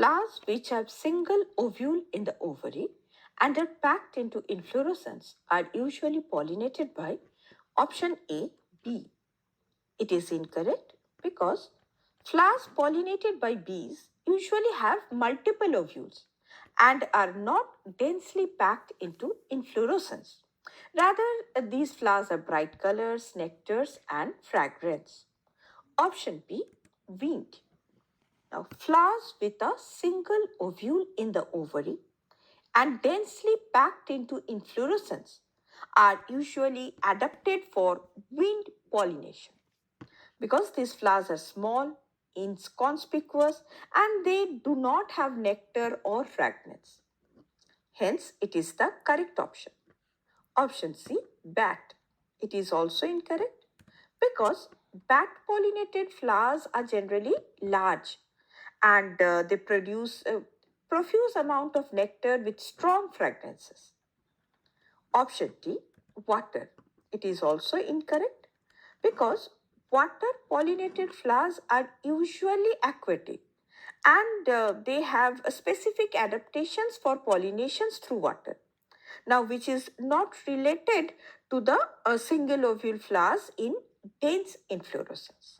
Flowers which have single ovule in the ovary and are packed into inflorescence are usually pollinated by option A, bee. It is incorrect because flowers pollinated by bees usually have multiple ovules and are not densely packed into inflorescence. Rather, these flowers are bright colors, nectars, and fragrance. Option B, winged. Now, flowers with a single ovule in the ovary and densely packed into inflorescence are usually adapted for wind pollination because these flowers are small, inconspicuous, and they do not have nectar or fragrance. Hence, it is the correct option. Option C, bat. It is also incorrect because bat pollinated flowers are generally large and they produce a profuse amount of nectar with strong fragrances. Option D, water. It is also incorrect because water pollinated flowers are usually aquatic and they have specific adaptations for pollinations through water. Now, which is not related to the single ovule flowers in dense inflorescence.